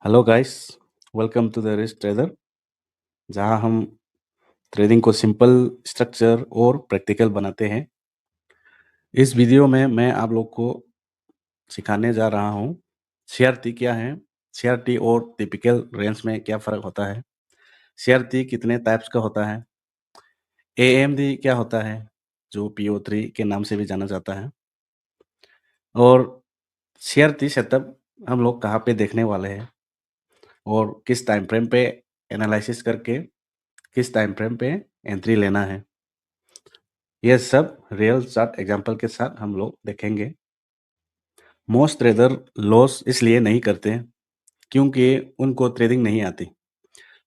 Hello guys, welcome to the risk trader, जहां हम trading को सिंपल, स्ट्रक्चर और प्रैक्टिकल बनाते हैं। इस वीडियो में मैं आप लोग को सिखाने जा रहा हूं सीआरटी क्या है, सीआरटी और टिपिकल रेंज में क्या फ़र्क होता है, सीआरटी कितने टाइप्स का होता है, एएमडी क्या होता है, जो पीओ3 के नाम से भी जाना जाता है, और सीआरटी सेटअप हम लोग कहाँ पे देखने वाले हैं और किस टाइम फ्रेम पे एनालिसिस करके किस टाइम फ्रेम पे एंट्री लेना है। ये सब रियल चार्ट एग्जांपल के साथ हम लोग देखेंगे। मोस्ट ट्रेडर लॉस इसलिए नहीं करते क्योंकि उनको ट्रेडिंग नहीं आती।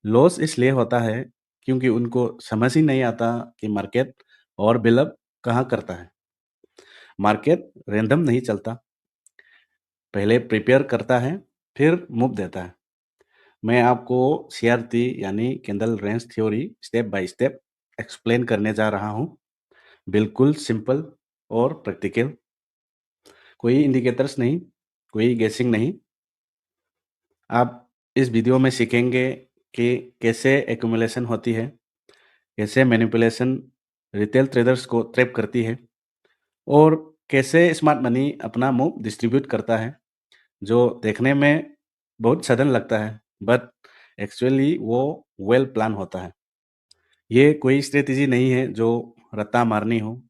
लॉस इसलिए होता है क्योंकि उनको समझ ही नहीं आता कि मार्केट और बिल्डअप कहाँ करता है। मार्केट रैंडम नहीं चलता, पहले प्रिपेयर करता है, फिर मूव देता है। मैं आपको सीआरटी यानी candle range theory step by step explain करने जा रहा हूँ। बिल्कुल सिंपल और प्रैक्टिकल, कोई इंडिकेटर्स नहीं, कोई गेसिंग नहीं। आप इस वीडियो में सीखेंगे कि कैसे एक्यूमुलेशन होती है, कैसे मैनिपुलेशन रिटेल ट्रेडर्स को ट्रैप करती है और कैसे स्मार्ट मनी अपना मूव डिस्ट्रीब्यूट करता है, जो देखने में बहुत सडन लगता है बट एक्चुअली वो वेल प्लान होता है। ये कोई स्ट्रेटेजी नहीं है जो रट्टा मारनी हो,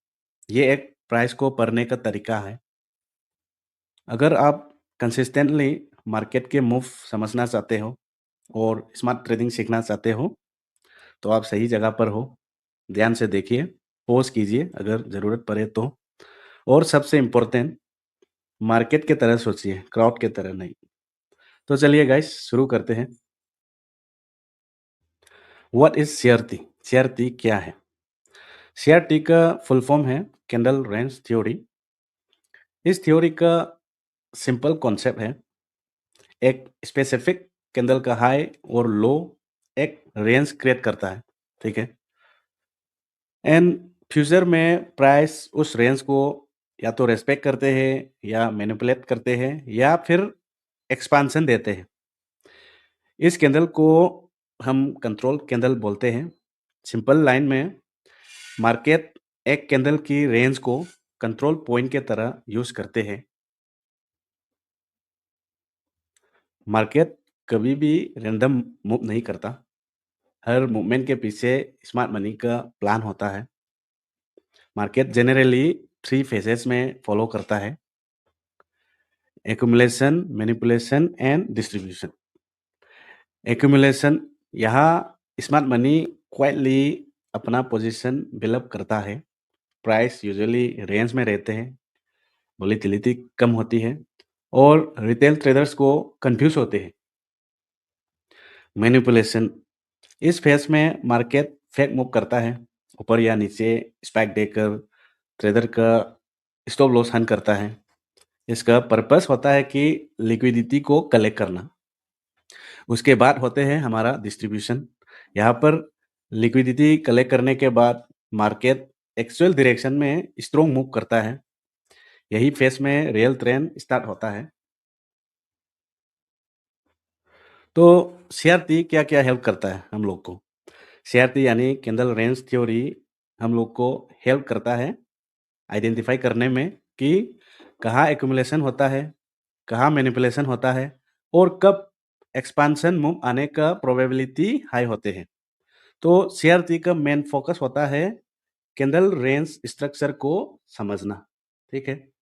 ये एक प्राइस को पढ़ने का तरीका है। अगर आप कंसिस्टेंटली मार्केट के मूव समझना चाहते हो और स्मार्ट ट्रेडिंग सीखना चाहते हो, तो आप सही जगह पर हो। ध्यान से देखिए, पॉज़ कीजिए अगर ज़रूरत पड़े तो। और सबसे इम्पोर्टेंट, मार्केट की तरह सोचिए, क्राउड की तरह नहीं। तो चलिए गाइस शुरू करते हैं। What is CRT? सीआरटी क्या है? सीआरटी का फुल फॉर्म है कैंडल रेंज थ्योरी। इस थ्योरी का सिंपल कॉन्सेप्ट है, एक स्पेसिफिक कैंडल का हाई और लो एक रेंज क्रिएट करता है, ठीक है? एंड फ्यूचर में प्राइस उस रेंज को या तो रेस्पेक्ट करते हैं या मैनिपुलेट करते हैं या फिर एक्सपांशन देते हैं। इस कैंडल को हम कंट्रोल कैंडल बोलते हैं। सिंपल लाइन में, मार्केट एक कैंडल की रेंज को कंट्रोल पॉइंट के तरह यूज करते हैं। मार्केट कभी भी रैंडम मूव नहीं करता, हर मूवमेंट के पीछे स्मार्ट मनी का प्लान होता है। मार्केट जनरली 3 फेजेस में फॉलो करता है: accumulation, manipulation and distribution. Accumulation, यहाँ स्मार्ट मनी क्वाइटली अपना पोजीशन बिल्डअप करता है। प्राइस यूजुअली रेंज में रहते हैं, वोलेटिलिटी कम होती है और रिटेल ट्रेडर्स को कंफ्यूज होते हैं। मैनिपुलेशन, इस फेज में मार्केट फेक मूव करता है, ऊपर या नीचे स्पाइक देकर ट्रेडर का स्टॉप लॉस हन करता है। इसका पर्पस होता है कि लिक्विडिटी को कलेक्ट करना। उसके बाद होते हैं हमारा डिस्ट्रीब्यूशन। यहाँ पर लिक्विडिटी कलेक्ट करने के बाद मार्केट एक्चुअल डायरेक्शन में स्ट्रॉन्ग मूव करता है। यही फेस में रियल ट्रेंड स्टार्ट होता है। तो सीआरटी क्या-क्या हेल्प करता है हम लोग को? सीआरटी यानी कैंडल रेंज थ्योरी हम लोग को हेल्प करता है आइडेंटिफाई करने में कि कहाँ एक्यूमुलेशन होता है, कहाँ मैनिपुलेशन होता है और कब एक्सपांशन मूव आने का प्रोबेबिलिटी हाई होते हैं। तो सीआरटी का मेन फोकस होता है कैंडल रेंज स्ट्रक्चर को समझना, ठीक है?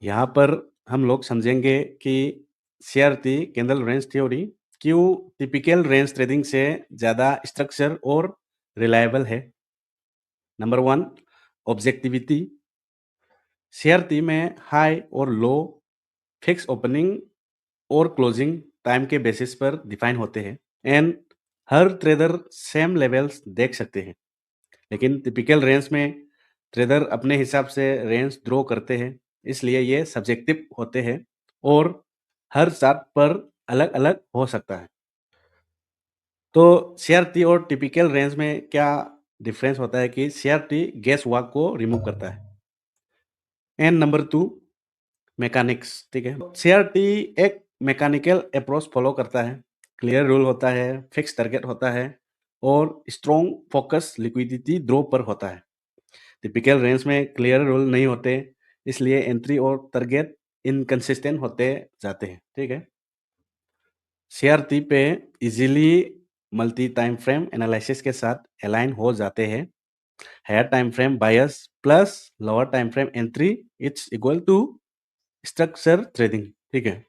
यहाँ पर हम लोग समझेंगे कि सीआरटी कैंडल रेंज थ्योरी क्यों टिपिकल रेंज ट्रेडिंग से ज़्यादा स्ट्रक्चर और रिलायबल है। Number 1, objectivity. सीआरटी में हाई और लो फिक्स ओपनिंग और क्लोजिंग टाइम के बेसिस पर डिफाइन होते हैं and her trader same levels देख सकते हैं। लेकिन टिपिकल रेंज में ट्रेडर अपने हिसाब से रेंज ड्रॉ करते हैं, इसलिए ये सब्जेक्टिव होते हैं और हर चार्ट पर अलग-अलग हो सकता है। तो सीआरटी और टिपिकल रेंज में क्या डिफरेंस होता है कि सीआरटी गेस वर्क को रिमूव करता है। एंड नंबर 2, मैकेनिक्स, ठीक है? सीआरटी एक मैकेनिकल अप्रोच फॉलो करता है, क्लियर रूल होता है, फिक्स टारगेट होता है और स्ट्रॉन्ग फोकस लिक्विडिटी ड्रॉ पर होता है। टिपिकल रेंज में क्लियर रूल नहीं होते, इसलिए एंट्री और टारगेट इनकंसिस्टेंट होते जाते हैं। ठीक है, सीआरटी पे easily multi time frame analysis के साथ अलाइन हो जाते हैं। Higher time frame bias plus lower time frame entry it's equal to structure trading. ठीक है,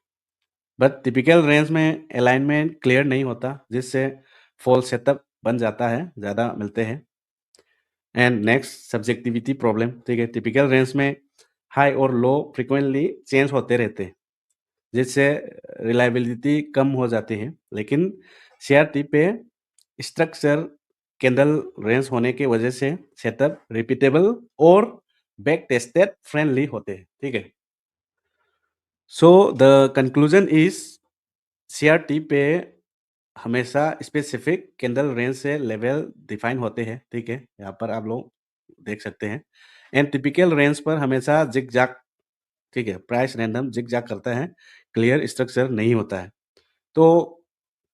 बट टिपिकल रेंज में अलाइनमेंट क्लियर नहीं होता, जिससे फॉल सेटअप बन जाता है, ज़्यादा मिलते हैं। And next subjectivity problem. ठीक है, टिपिकल रेंज में हाई और लो फ्रिक्वेंटली चेंज होते रहते हैं, जिससे रिलायबिलिटी कम हो जाती है। लेकिन सीआरटी पे स्ट्रक्चर कैंडल रेंज होने की वजह से सेटअप रिपीटेबल और बैक टेस्टेड फ्रेंडली होते हैं। ठीक है, so the conclusion is CRT पे हमेशा स्पेसिफिक कैंडल रेंज से लेवल डिफाइन होते हैं। ठीक है, यहाँ पर आप लोग देख सकते हैं। एंड टिपिकल रेंज पर हमेशा जिग जैग, ठीक है, प्राइस रैंडम जिग जैग करता है, क्लियर स्ट्रक्चर नहीं होता है। तो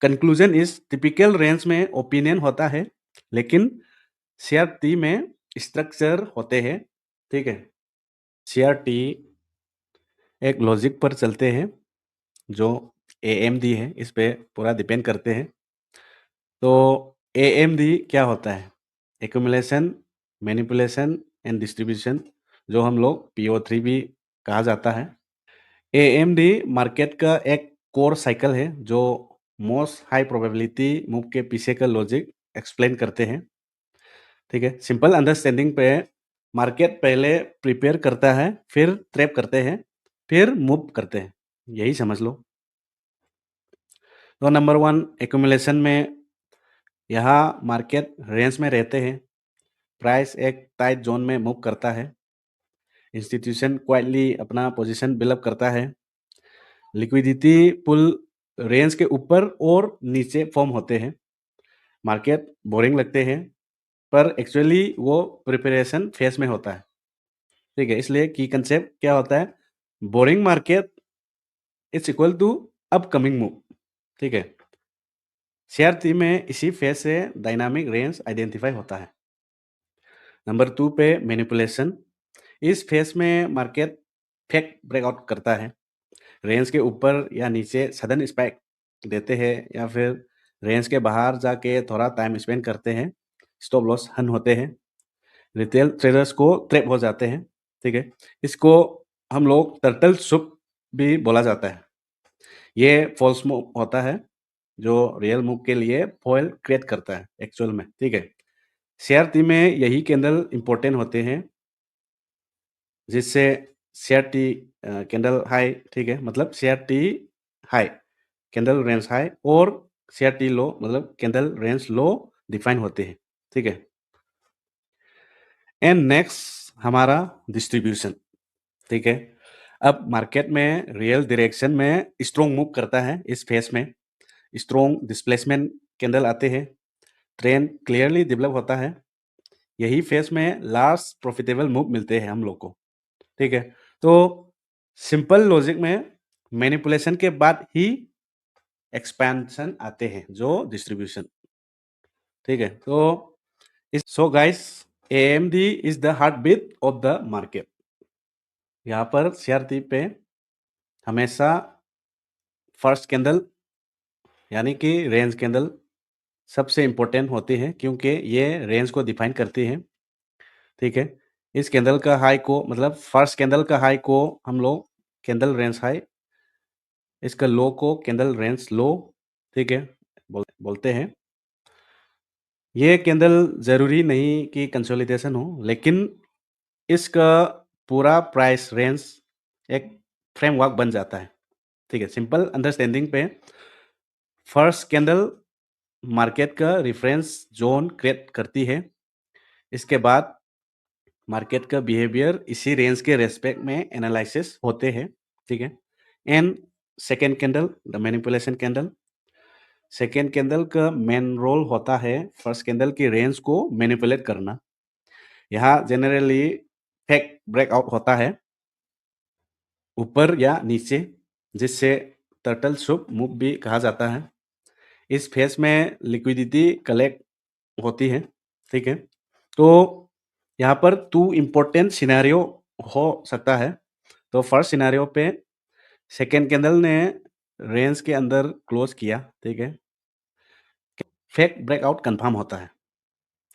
कंक्लूजन इज टिपिकल रेंज में ओपिनियन होता है, लेकिन सीआरटी में स्ट्रक्चर होते हैं। ठीक है, सीआरटी एक लॉजिक पर चलते हैं जो एएमडी है, इस पे पूरा डिपेंड करते हैं। तो एएमडी क्या होता है? एक्यूमुलेशन, मैनिपुलेशन एंड डिस्ट्रीब्यूशन, जो हम लोग पीओ3 भी कहा जाता है। एएमडी मार्केट का एक कोर साइकिल है जो मोस्ट हाई प्रोबेबिलिटी मूव के पीछे का लॉजिक एक्सप्लेन करते हैं। ठीक है, सिंपल अंडरस्टैंडिंग पे मार्केट पहले प्रिपेयर करता है, फिर ट्रैप करते हैं, फिर मूव करते हैं, यही समझ लो। तो नंबर वन, एक्यूमुलेशन में यहाँ मार्केट रेंज में रहते हैं, प्राइस एक टाइट जोन में मूव करता है, इंस्टीट्यूशन क्वाइटली अपना पोजीशन बिल्डअप करता है, लिक्विडिटी पुल रेंज के ऊपर और नीचे फॉर्म होते हैं, मार्केट बोरिंग लगते हैं, पर एक्चुअली वो प्रिपरेशन फेज में होता है। ठीक है, इसलिए की कंसेप्ट क्या होता है? Boring market it's equal to upcoming move. ठीक है, सीआरटी में इसी फेज से डायनामिक रेंज आइडेंटिफाई होता है। नंबर 2 पे मैनिपुलेशन, इस फेज में मार्केट फेक ब्रेकआउट करता है, रेंज के ऊपर या नीचे सडन स्पाइक देते हैं या फिर रेंज के बाहर जाके थोड़ा टाइम स्पेंड करते हैं, स्टॉप लॉस हन होते हैं, रिटेल ट्रेडर्स को ट्रैप हो जाते हैं। ठीक है, इसको हम लोग टर्टल सूप भी बोला जाता है। ये फॉल्स मूव होता है जो रियल मूव के लिए फॉयल क्रिएट करता है एक्चुअल में। ठीक है, सीआरटी में यही कैंडल इंपॉर्टेंट होते हैं, जिससे सीआरटी कैंडल हाई, ठीक है, मतलब CRT high candle range high और सीआरटी लो मतलब कैंडल रेंज लो डिफाइन होते हैं। ठीक है, एंड नेक्स्ट हमारा डिस्ट्रीब्यूशन। ठीक है, अब मार्केट में रियल डायरेक्शन में स्ट्रॉन्ग मूव करता है, इस फेस में स्ट्रॉन्ग डिस्प्लेसमेंट कैंडल आते हैं, ट्रेंड क्लियरली डेवलप होता है, यही फेस में लास्ट प्रॉफिटेबल मूव मिलते हैं हम लोग को। ठीक है, तो सिंपल लॉजिक में मैनिपुलेशन के बाद ही एक्सपेंशन आते हैं, जो डिस्ट्रीब्यूशन। ठीक है, तो so guys, AMD is the heart beat of the market. यहाँ पर सीआरटी पे हमेशा फर्स्ट कैंडल यानी कि रेंज कैंडल सबसे इम्पोर्टेंट होती है, क्योंकि ये रेंज को डिफाइन करती है। ठीक है, इस कैंडल का हाई को मतलब फर्स्ट कैंडल का हाई को हम लोग कैंडल रेंज हाई, इसका लो को कैंडल रेंज लो, ठीक है, बोलते हैं। ये कैंडल ज़रूरी नहीं कि कंसोलिडेशन हो, लेकिन इसका पूरा प्राइस रेंज एक फ्रेमवर्क बन जाता है। ठीक है, सिंपल अंडरस्टैंडिंग पे फर्स्ट कैंडल मार्केट का रेफरेंस जोन क्रिएट करती है, इसके बाद मार्केट का बिहेवियर इसी रेंज के रेस्पेक्ट में एनालिसिस होते हैं। ठीक है, and second candle the manipulation candle, second candle का मेन रोल होता है फर्स्ट कैंडल की रेंज को मैनिपुलेट करना। यहाँ जनरली फेक ब्रेकआउट होता है ऊपर या नीचे, जिससे टर्टल सूप मूव भी कहा जाता है। इस फेज में लिक्विडिटी कलेक्ट होती है, ठीक है। तो यहाँ पर 2 इम्पोर्टेंट सिनेरियो हो सकता है। तो फर्स्ट सिनेरियो पे सेकेंड कैंडल ने रेंज के अंदर क्लोज किया, ठीक है। फेक ब्रेकआउट कंफर्म होता है।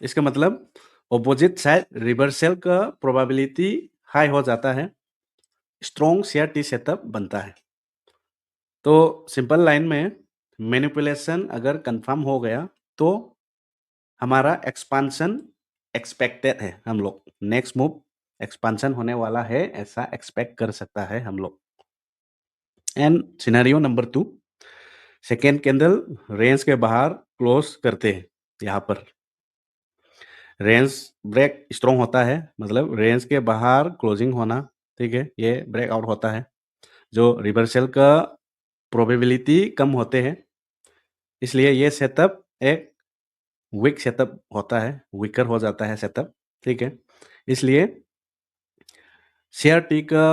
इसका मतलब ऑपोजिट साइड रिवर्सल का प्रोबेबिलिटी हाई हो जाता है, स्ट्रॉन्ग सीआरटी सेटअप बनता है। तो सिंपल लाइन में मैनिपुलेशन अगर कंफर्म हो गया तो हमारा एक्सपांशन एक्सपेक्टेड है, हम लोग नेक्स्ट मूव एक्सपांशन होने वाला है ऐसा एक्सपेक्ट कर सकता है हम लोग। And scenario number 2, second candle range के बाहर क्लोज करते हैं। यहाँ पर रेंज ब्रेक स्ट्रॉन्ग होता है, मतलब रेंज के बाहर क्लोजिंग होना, ठीक है, ये ब्रेकआउट होता है। जो रिवर्सल का प्रोबेबिलिटी कम होते हैं, इसलिए ये सेटअप एक वीक सेटअप होता है, वीकर हो जाता है सेटअप, ठीक है। इसलिए सीआरटी का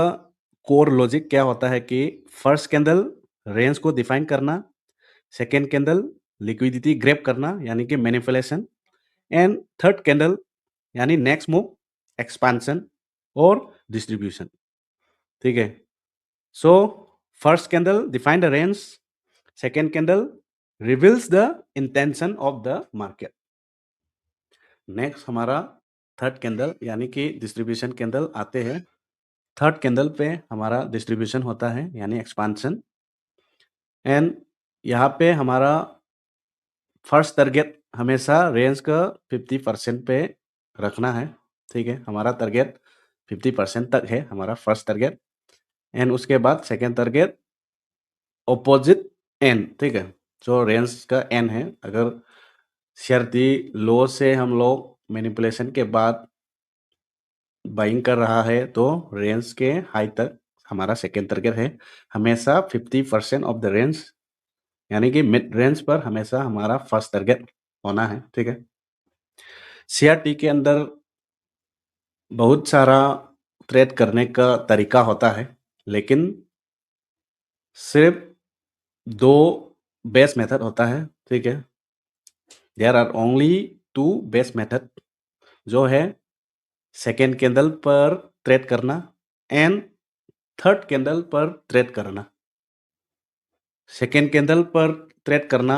कोर लॉजिक क्या होता है कि फर्स्ट कैंडल रेंज को डिफाइन करना, सेकेंड कैंडल लिक्विडिटी ग्रैब करना यानी कि मैनिपुलेशन, एंड थर्ड कैंडल यानी नेक्स्ट मूव एक्सपांशन और डिस्ट्रीब्यूशन, ठीक है। So first candle define the range, second candle reveals the intention of the market. Next हमारा थर्ड कैंडल यानी कि डिस्ट्रीब्यूशन कैंडल आते हैं। थर्ड कैंडल पे हमारा डिस्ट्रीब्यूशन होता है यानी एक्सपांशन, एंड यहाँ पे हमारा फर्स्ट टारगेट हमेशा रेंज का 50% पे रखना है, ठीक है। हमारा टारगेट 50% तक है, हमारा फर्स्ट टारगेट। एंड उसके बाद सेकेंड टारगेट ऑपोजिट एंड, ठीक है, जो रेंज का एंड है। अगर शर्ती लो से हम लोग मैनिपुलेशन के बाद बाइंग कर रहा है तो रेंज के हाई तक हमारा सेकेंड टारगेट है। हमेशा 50% ऑफ द रेंज यानी कि मिड रेंज पर हमेशा हमारा फर्स्ट टारगेट होना है, ठीक है। सीआरटी के अंदर बहुत सारा ट्रेड करने का तरीका होता है, लेकिन सिर्फ 2 बेस्ट मेथड होता है, ठीक है। There are only 2 best method, जो है सेकेंड कैंडल पर ट्रेड करना एंड थर्ड कैंडल पर ट्रेड करना। सेकेंड कैंडल पर ट्रेड करना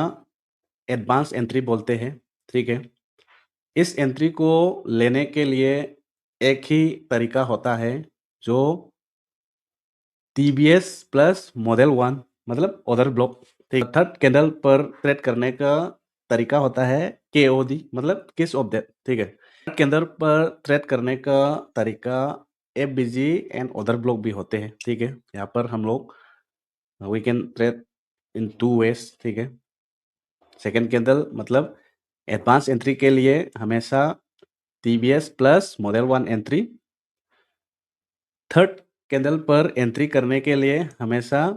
एडवांस एंट्री बोलते हैं, ठीक है। इस एंट्री को लेने के लिए एक ही तरीका होता है, जो टीबीएस प्लस मॉडल 1 मतलब ऑर्डर ब्लॉक, ठीक। थर्ड कैंडल पर ट्रेड करने का तरीका होता है केओडी मतलब केस ऑफ डेथ, ठीक है। थर्ड कैंडल पर ट्रेड करने का तरीका एफबीजी एंड ऑर्डर ब्लॉक भी होते हैं, ठीक है। यहाँ पर हम लोग we can trade in 2 ways, ठीक है। सेकेंड कैंडल मतलब एडवांस एंट्री के लिए हमेशा TBS plus model 1 entry, third candle पर एंट्री करने के लिए हमेशा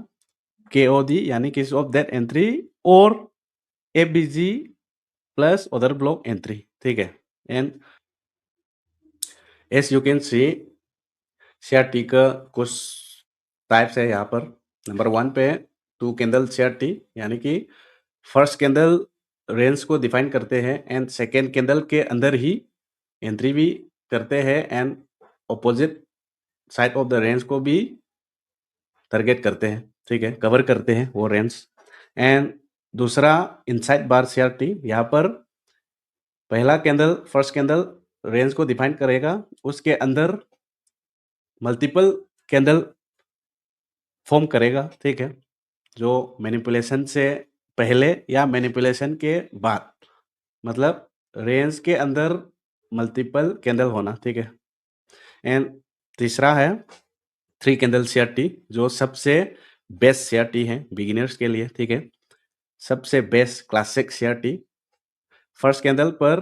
केओडी यानी केस ऑफ डेथ एंट्री और FBG plus other block entry, ठीक है। And as you can see CRT का कुछ टाइप्स है यहाँ पर। नंबर 1 पे 2 कैंडल सीआरटी यानी कि फर्स्ट कैंडल रेंज को डिफाइन करते हैं एंड सेकेंड कैंडल के अंदर ही एंट्री भी करते हैं and opposite side of the range को भी टारगेट करते हैं, ठीक है, कवर करते हैं वो रेंज। एंड दूसरा इनसाइड बार सीआरटी, यहाँ पर पहला कैंडल फर्स्ट कैंडल रेंज को डिफाइन करेगा, उसके अंदर मल्टीपल कैंडल फॉर्म करेगा, ठीक है, जो मैनिपुलेशन से पहले या मैनिपुलेशन के बाद, मतलब रेंज के अंदर मल्टीपल कैंडल होना, ठीक है। एंड तीसरा है 3 कैंडल सीआरटी, जो सबसे बेस्ट सीआरटी है बिगिनर्स के लिए, ठीक है, सबसे best classic CRT. First candle पर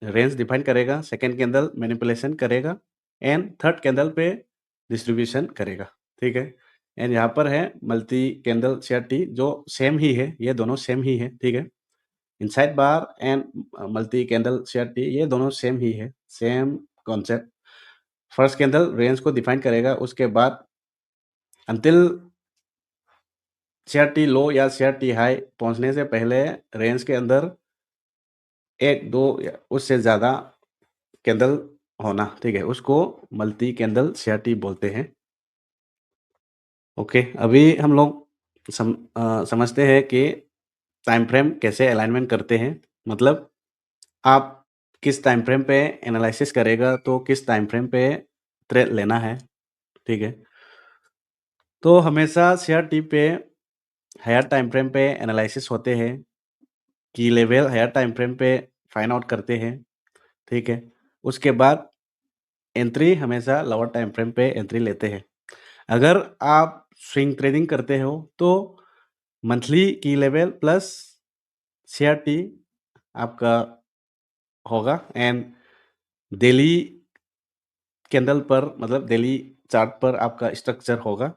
रेंज डिफाइन करेगा, सेकेंड कैंडल मैनिपुलेशन करेगा एंड थर्ड कैंडल पे डिस्ट्रीब्यूशन करेगा, ठीक है। एंड यहाँ पर है मल्टी कैंडल सीआरटी, जो सेम ही है, ये दोनों सेम ही है, ठीक है। Inside bar and multi candle CRT ये दोनों सेम ही है, same concept. First candle range को डिफाइन करेगा, उसके बाद अंटिल सीआरटी लो या सीआरटी हाई पहुँचने से पहले रेंज के अंदर 1, 2 या उससे ज़्यादा कैंडल होना, ठीक है? उसको मल्टी कैंडल सीआरटी बोलते हैं। ओके, अभी हम लोग समझते हैं कि टाइम फ्रेम कैसे अलाइनमेंट करते हैं। मतलब आप किस टाइम फ्रेम पे एनालिसिस करेगा तो किस टाइम फ्रेम पे ट्रेड लेना है, ठीक है? तो हमेशा सीआरटी पे हायर टाइम फ्रेम पे एनालिसिस होते हैं, की लेवल हायर टाइम फ्रेम पे फाइंड आउट करते हैं, ठीक है? उसके बाद एंट्री हमेशा लोअर टाइम फ्रेम पे एंट्री लेते हैं। अगर आप स्विंग ट्रेडिंग करते हो तो मंथली की लेवल प्लस सीआरटी आपका होगा एंड डेली कैंडल पर मतलब डेली चार्ट पर आपका स्ट्रक्चर होगा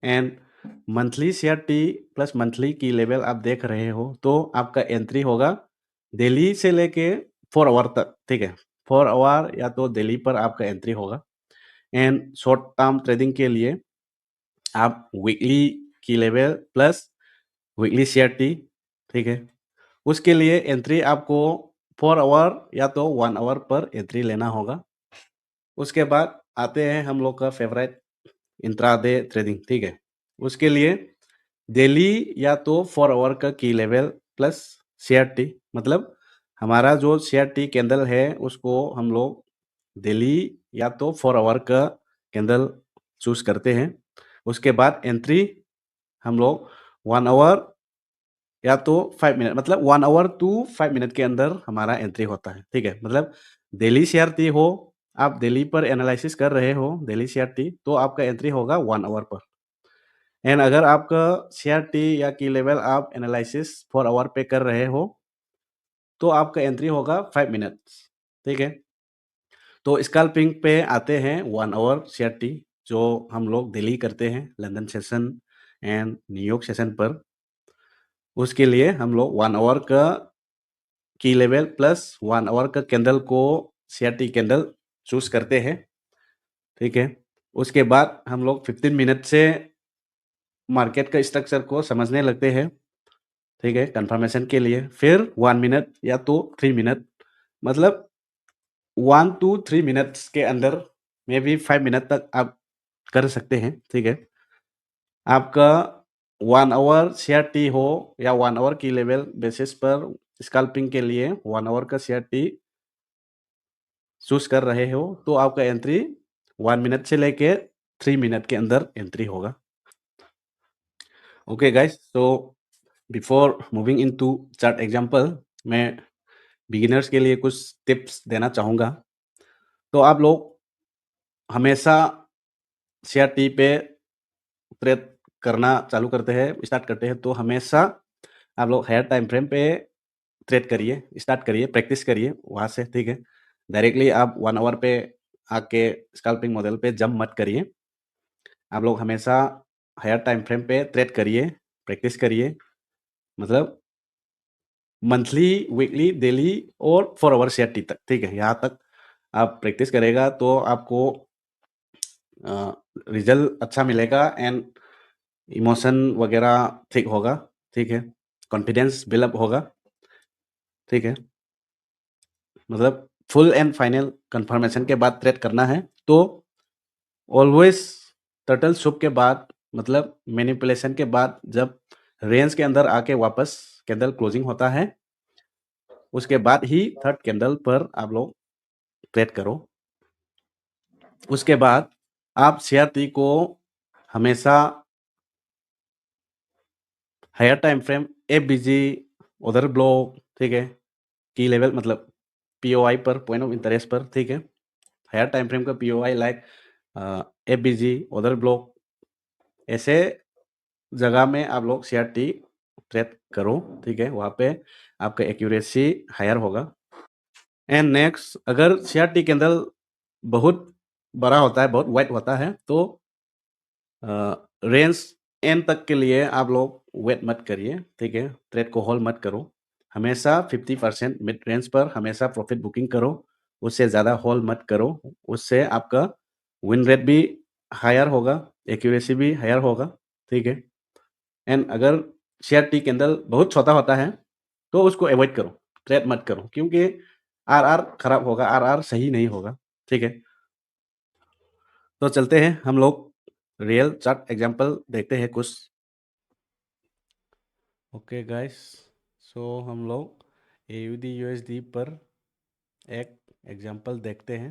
and monthly CRT plus monthly की लेवल आप देख रहे हो तो आपका एंट्री होगा डेली से लेके 4 आवर तक, ठीक है? 4 आवर या तो डेली पर आपका एंट्री होगा एंड शॉर्ट टर्म ट्रेडिंग के लिए आप वीकली की लेवल प्लस वीकली सीआरटी, ठीक है? उसके लिए एंट्री आपको 4 आवर या तो 1 आवर पर एंट्री लेना होगा। उसके बाद आते हैं हम लोग का फेवरेट इंट्राडे ट्रेडिंग, ठीक है? उसके लिए डेली या तो 4 आवर का की लेवल प्लस सीआरटी मतलब हमारा जो सीआरटी कैंडल है उसको हम लोग डेली या तो 4 आवर का कैंडल चूज़ करते हैं। उसके बाद एंट्री हम लोग 1 आवर या तो 5 मिनट मतलब 1 आवर टू 5 मिनट के अंदर हमारा एंट्री होता है, ठीक है? मतलब डेली सीआरटी हो, आप डेली पर एनालिसिस कर रहे हो, डेली सीआरटी तो आपका एंट्री होगा 1 आवर पर एंड अगर आपका सीआरटी या की लेवल आप एनालिसिस 4 आवर पे कर रहे हो, तो आपका एंट्री होगा 5 मिनट्स, ठीक है? तो स्कैल्पिंग पे आते हैं 1 आवर सीआरटी जो हम लोग डेली करते हैं London session and New York session पर। उसके लिए हम लोग 1 आवर का की लेवल प्लस 1 आवर का कैंडल को सीआरटी कैंडल चूज़ करते हैं, ठीक है? उसके बाद हम लोग 15 मिनट से मार्केट का स्ट्रक्चर को समझने लगते हैं, ठीक है? कन्फर्मेशन के लिए। फिर 1 मिनट या तो 3 मिनट मतलब 1 टू 3 मिनट्स के अंदर मे बी 5 मिनट तक आप कर सकते हैं, ठीक है? आपका 1 आवर सीआरटी हो या 1 आवर की लेवल बेसिस पर स्कैल्पिंग के लिए 1 आवर का सीआरटी चूज़ कर रहे हो, तो आपका एंट्री 1 मिनट से लेके 3 मिनट के अंदर एंट्री होगा। Okay guys, so before moving into chart example मैं बिगिनर्स के लिए कुछ टिप्स देना चाहूँगा। तो आप लोग हमेशा सीआरटी पे ट्रेड करना चालू करते हैं, स्टार्ट करते हैं, तो हमेशा आप लोग हायर टाइम फ्रेम पे ट्रेड करिए, स्टार्ट करिए, प्रैक्टिस करिए वहाँ से, ठीक है? डायरेक्टली आप 1 आवर पे आके स्कैल्पिंग मॉडल पे जंप मत करिए। आप लोग हमेशा हायर टाइम फ्रेम पे ट्रेड करिए, प्रैक्टिस करिए। मतलब मंथली, वीकली, डेली और 4 आवर सीआरटी तक, ठीक है? यहाँ तक आप प्रैक्टिस करेगा तो आपको रिज़ल्ट अच्छा मिलेगा एंड इमोशन वगैरह ठीक होगा, ठीक है? कॉन्फिडेंस बिल्डअप होगा, ठीक है? मतलब फुल एंड फाइनल कन्फर्मेशन के बाद ट्रेड करना है, तो ऑलवेज़ टर्टल सूप के बाद मतलब मैनिपुलेशन के बाद जब रेंज के अंदर आके वापस कैंडल क्लोजिंग होता है, उसके बाद ही थर्ड कैंडल पर आप लोग ट्रेड करो। उसके बाद आप सीआरटी को हमेशा higher time frame FBG, order block, ठीक है? की लेवल मतलब पीओआई पर, पॉइंट ऑफ इंटरेस्ट पर, ठीक है? हायर टाइम फ्रेम का POI like FBG, order block ऐसे जगह में आप लोग सीआरटी ट्रेड करो, ठीक है? वहाँ पे आपका एक्यूरेसी हायर होगा। एंड नेक्स्ट अगर सीआरटी कैंडल बहुत बड़ा होता है, बहुत वाइड होता है, तो रेंज एंड तक के लिए आप लोग वेट मत करिए, ठीक है? ट्रेड को होल्ड मत करो। हमेशा 50% मिड रेंज पर हमेशा प्रॉफिट बुकिंग करो, उससे ज़्यादा होल्ड मत करो। उससे आपका विन रेट भी हायर होगा, एक्यूरेसी भी हायर होगा, ठीक है? एंड अगर शेयर टी कैंडल बहुत छोटा होता है तो उसको अवॉइड करो, ट्रेड मत करो, क्योंकि आरआर खराब होगा, आरआर सही नहीं होगा, ठीक है? तो चलते हैं हम लोग रियल चार्ट एग्जांपल देखते हैं कुछ। ओके गाइस, सो हम लोग एयूडी यूएसडी पर एक एग्जांपल देखते हैं।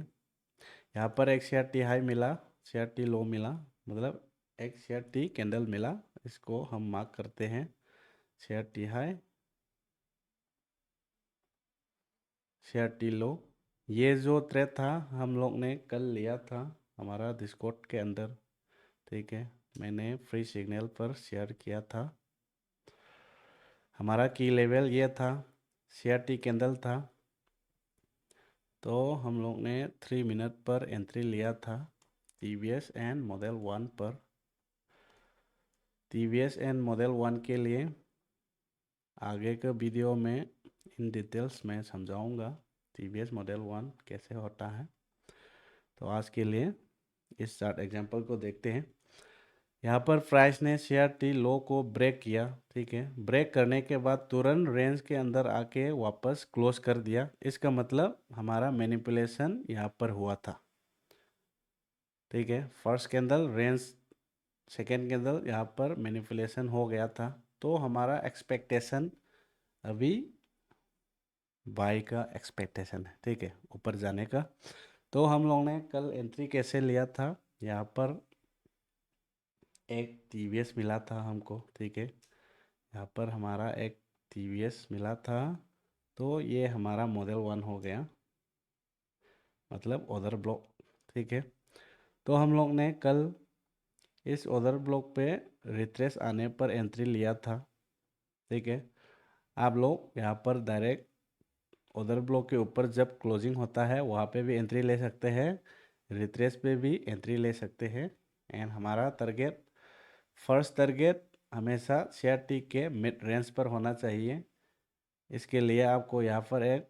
यहाँ पर एक शेयर टी हाई मिला, शेयर टी लो मिला, मतलब एक शेयर टी कैंडल मिला, इसको हम मार्क करते हैं share T high, share T low. ये जो ट्रेड था हम लोग ने कल लिया था हमारा डिस्कॉर्ड के अंदर, ठीक है? मैंने फ्री सिग्नल पर शेयर किया था। हमारा की लेवल ये था, शेयर टी कैंडल था, तो हम लोग ने 3 मिनट पर एंट्री लिया था टीवीएस एंड मॉडल 1 पर। टीवीएस एंड मॉडल 1 के लिए आगे के वीडियो में इन डिटेल्स में समझाऊंगा टीवीएस मॉडल 1 कैसे होता है। तो आज के लिए इस चार्ट एग्जांपल को देखते हैं। यहाँ पर प्राइस ने शेयर टी लो को ब्रेक किया, ठीक है? ब्रेक करने के बाद तुरंत रेंज के अंदर आके वापस क्लोज कर दिया। इसका मतलब हमारा मैनिपुलेशन यहाँ पर हुआ था, ठीक है? First candle range, second candle यहाँ पर मैनिपुलेशन हो गया था, तो हमारा एक्सपेक्टेशन अभी बाई का एक्सपेक्टेशन है, ठीक है, ऊपर जाने का। तो हम लोग ने कल एंट्री कैसे लिया था, यहाँ पर एक टीवीएस मिला था हमको, ठीक है? यहाँ पर हमारा एक टीवीएस मिला था, तो ये हमारा मॉडल 1 हो गया, मतलब ऑर्डर ब्लॉक, ठीक है? तो हम लोग ने कल इस ऑर्डर ब्लॉक पे रिट्रेस आने पर एंट्री लिया था, ठीक है? आप लोग यहाँ पर डायरेक्ट ऑर्डर ब्लॉक के ऊपर जब क्लोजिंग होता है वहाँ पे भी एंट्री ले सकते हैं, रिट्रेस पे भी एंट्री ले सकते हैं। एंड हमारा टारगेट, फर्स्ट टारगेट हमेशा शेयर टी के मिड रेंज पर होना चाहिए। इसके लिए आपको यहाँ पर एक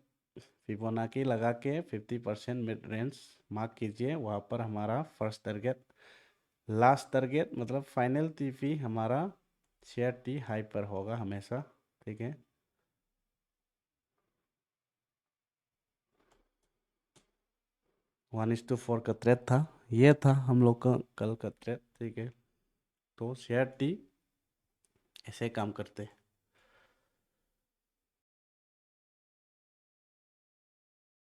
फिबोनाची लगा के 50% मिड रेंज मार्क कीजिए, वहाँ पर हमारा फर्स्ट टारगेट। लास्ट टारगेट मतलब फाइनल टीपी हमारा शेयर टी हाई पर होगा हमेशा, ठीक है? 1:4 का ट्रेड था, ये था हम लोग का कल का ट्रेड, ठीक है? तो शेयर टी ऐसे काम करते हैं।